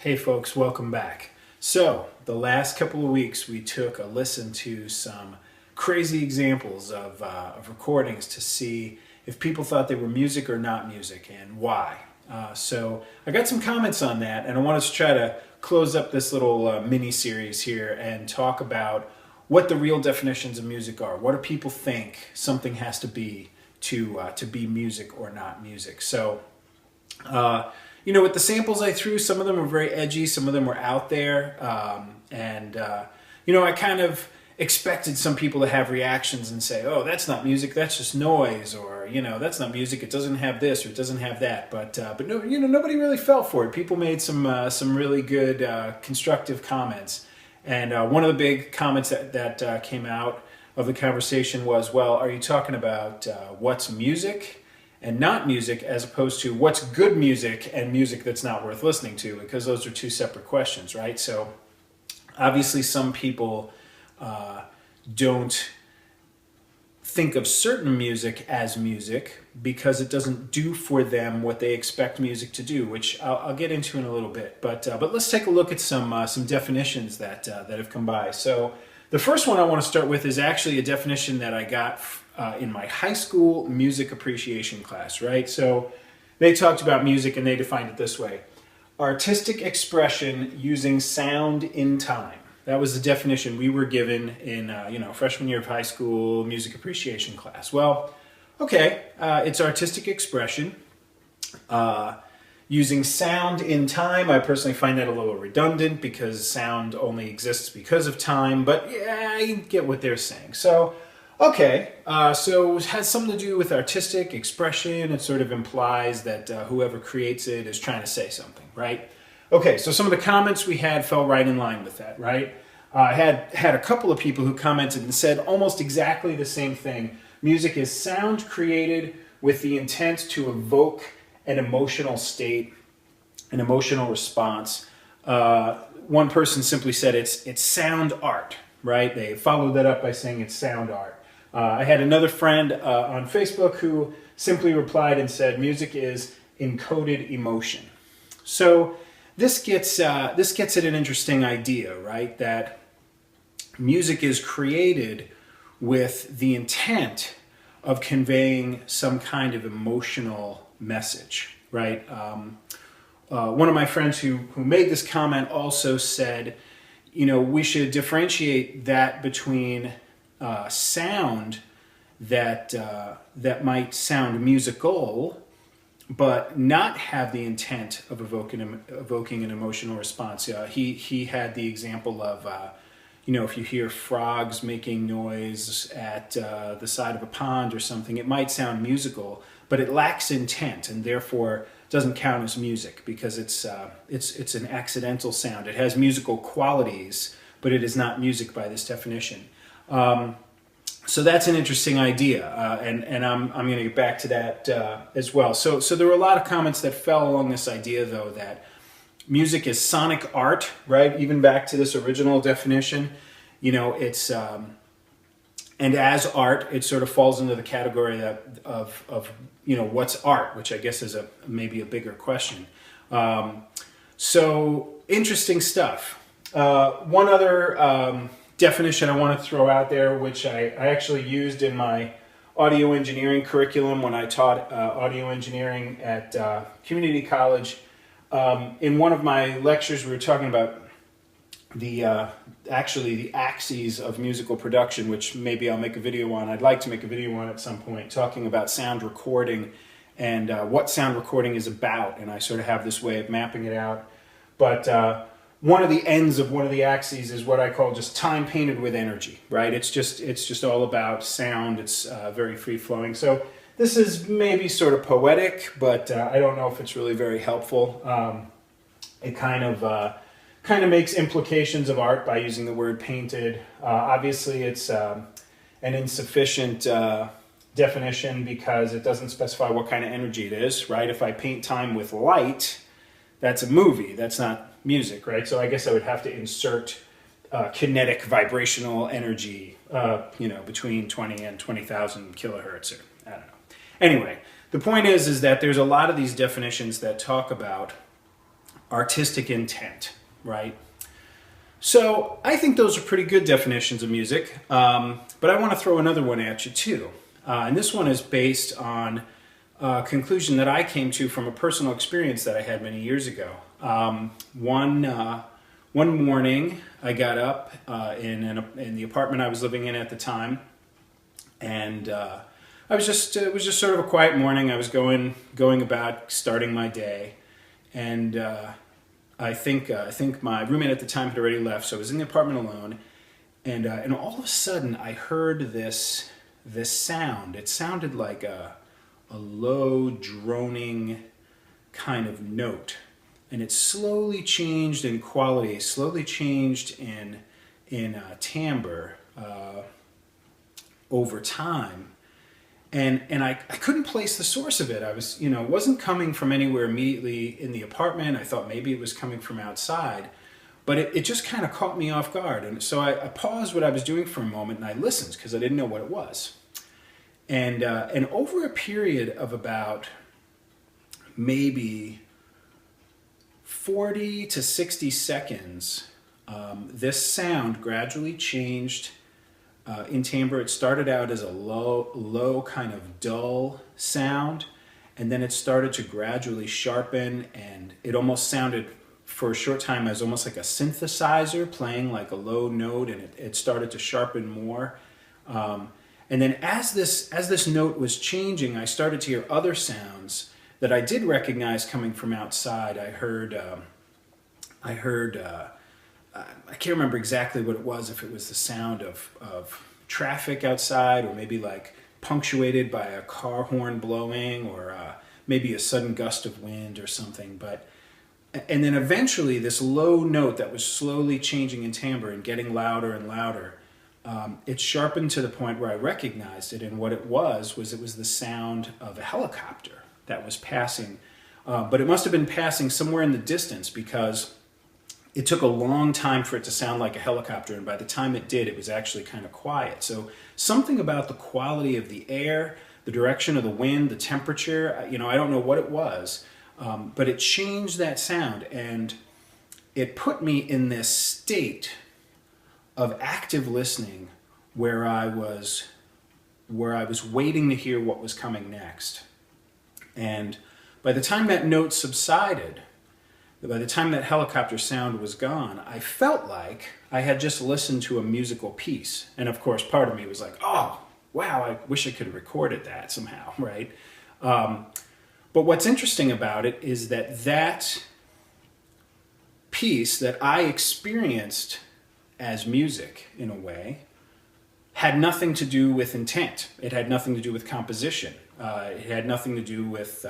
Hey folks, welcome back. So, the last couple of weeks we took a listen to some crazy examples of recordings to see if people thought they were music or not music and why. So, I got some comments on that, and I wanted to try to close up this little mini series here and talk about what the real definitions of music are. What do people think something has to be to be music or not music? So, with the samples I threw, some of them were very edgy, some of them were out there, I kind of expected some people to have reactions and say, "Oh, that's not music, that's just noise," or "That's not music, it doesn't have this or it doesn't have that." But no, nobody really fell for it. People made some really good constructive comments, and one of the big comments that came out of the conversation was, "Well, are you talking about what's music and not music, as opposed to what's good music and music that's not worth listening to?" Because those are two separate questions, right? So obviously some people don't think of certain music as music because it doesn't do for them what they expect music to do, which I'll get into in a little bit. But let's take a look at some definitions that have come by. So the first one I want to start with is actually a definition that I got in my high school music appreciation class, right? So they talked about music and they defined it this way: artistic expression using sound in time. That was the definition we were given in freshman year of high school music appreciation class. Well, okay, it's artistic expression using sound in time. I personally find that a little redundant because sound only exists because of time, but yeah, I get what they're saying. So okay, so it has something to do with artistic expression. It sort of implies that whoever creates it is trying to say something, right? Okay, so some of the comments we had fell right in line with that, right? I had a couple of people who commented and said almost exactly the same thing. Music is sound created with the intent to evoke an emotional state, an emotional response. One person simply said it's sound art, right? They followed that up by saying it's sound art. I had another friend on Facebook who simply replied and said music is encoded emotion. So this gets at an interesting idea, right? That music is created with the intent of conveying some kind of emotional message, right? One of my friends who made this comment also said, we should differentiate that between sound that might sound musical, but not have the intent of evoking an emotional response. He had the example of, if you hear frogs making noise at the side of a pond or something, it might sound musical, but it lacks intent and therefore doesn't count as music because it's an accidental sound. It has musical qualities, but it is not music by this definition. So that's an interesting idea, and I'm going to get back to that as well. So there were a lot of comments that fell along this idea, though, that music is sonic art, right? Even back to this original definition, it's and as art, it sort of falls into the category of what's art, which I guess is maybe a bigger question. So interesting stuff. One other definition I want to throw out there, which I actually used in my audio engineering curriculum when I taught audio engineering at community college. In one of my lectures, we were talking about the axes of musical production, which maybe I'll make a video on. I'd like to make a video on at some point, talking about sound recording and what sound recording is about. And I sort of have this way of mapping it out. But one of the ends of one of the axes is what I call just time painted with energy, right? It's just all about sound. It's very free flowing. So this is maybe sort of poetic, but I don't know if it's really very helpful. It kind of makes implications of art by using the word painted. Obviously, it's an insufficient definition because it doesn't specify what kind of energy it is, right? If I paint time with light, that's a movie. That's not music, right? So I guess I would have to insert kinetic vibrational energy, between 20 and 20,000 kilohertz, or I don't know. Anyway, the point is that there's a lot of these definitions that talk about artistic intent, right? So I think those are pretty good definitions of music, but I want to throw another one at you too. And this one is based on a conclusion that I came to from a personal experience that I had many years ago. One morning, I got up in the apartment I was living in at the time, and it was just sort of a quiet morning. I was going about starting my day, and I think my roommate at the time had already left, so I was in the apartment alone, and all of a sudden I heard this sound. It sounded like a low droning kind of note, and it slowly changed in quality, slowly changed in timbre over time. And I couldn't place the source of it. It wasn't coming from anywhere immediately in the apartment. I thought maybe it was coming from outside, but it just kind of caught me off guard. And so I paused what I was doing for a moment and I listened because I didn't know what it was. And over a period of about maybe 40 to 60 seconds, this sound gradually changed in timbre. It started out as a low kind of dull sound, and then it started to gradually sharpen, and it almost sounded for a short time as almost like a synthesizer playing like a low note, and it started to sharpen more. And then as this note was changing, I started to hear other sounds that I did recognize coming from outside. I heard I can't remember exactly what it was, if it was the sound of traffic outside, or maybe like punctuated by a car horn blowing, or maybe a sudden gust of wind or something. And then eventually this low note that was slowly changing in timbre and getting louder and louder, it sharpened to the point where I recognized it, and what it was the sound of a helicopter that was passing. But it must have been passing somewhere in the distance, because it took a long time for it to sound like a helicopter, and by the time it did, it was actually kind of quiet. So something about the quality of the air, the direction of the wind, the temperature, I don't know what it was, but it changed that sound, and it put me in this state of active listening where I was waiting to hear what was coming next. And by the time that note subsided, by the time that helicopter sound was gone, I felt like I had just listened to a musical piece. And of course, part of me was like, oh, wow, I wish I could have recorded that somehow, right? But what's interesting about it is that piece that I experienced as music, in a way, had nothing to do with intent. It had nothing to do with composition. It had nothing to do with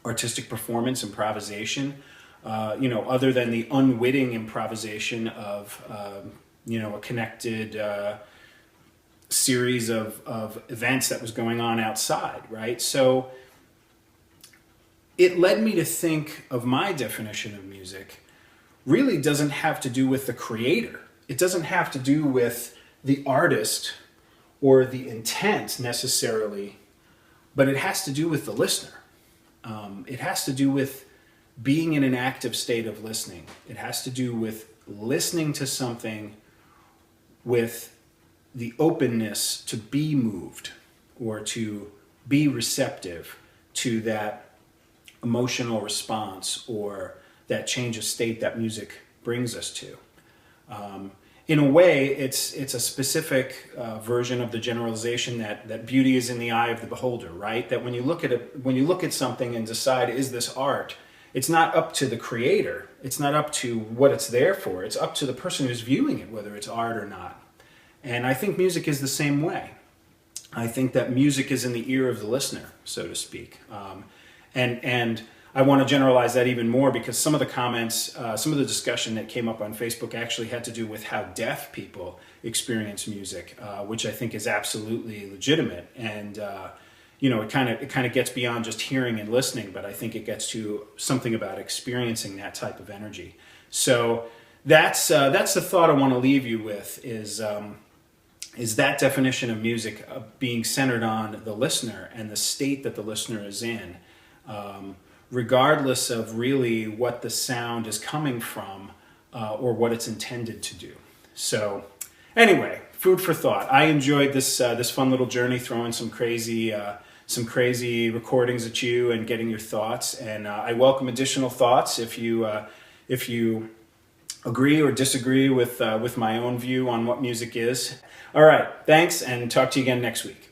artistic performance, improvisation, other than the unwitting improvisation of, a connected series of events that was going on outside, right? So it led me to think of my definition of music really doesn't have to do with the creator. It doesn't have to do with the artist or the intent necessarily, but it has to do with the listener. It has to do with being in an active state of listening. It has to do with listening to something with the openness to be moved or to be receptive to that emotional response or that change of state that music brings us to. In a way, it's a specific version of the generalization that beauty is in the eye of the beholder, right? That when you look at something and decide, is this art? It's not up to the creator. It's not up to what it's there for. It's up to the person who's viewing it, whether it's art or not. And I think music is the same way. I think that music is in the ear of the listener, so to speak. And I want to generalize that even more, because some of the comments, some of the discussion that came up on Facebook actually had to do with how deaf people experience music, which I think is absolutely legitimate. And it kind of gets beyond just hearing and listening, but I think it gets to something about experiencing that type of energy. So that's the thought I want to leave you with, is that definition of music being centered on the listener and the state that the listener is in. regardless of really what the sound is coming from or what it's intended to do. So anyway, food for thought. I enjoyed this fun little journey, throwing some crazy recordings at you and getting your thoughts. And I welcome additional thoughts if you agree or disagree with my own view on what music is. All right, thanks, and talk to you again next week.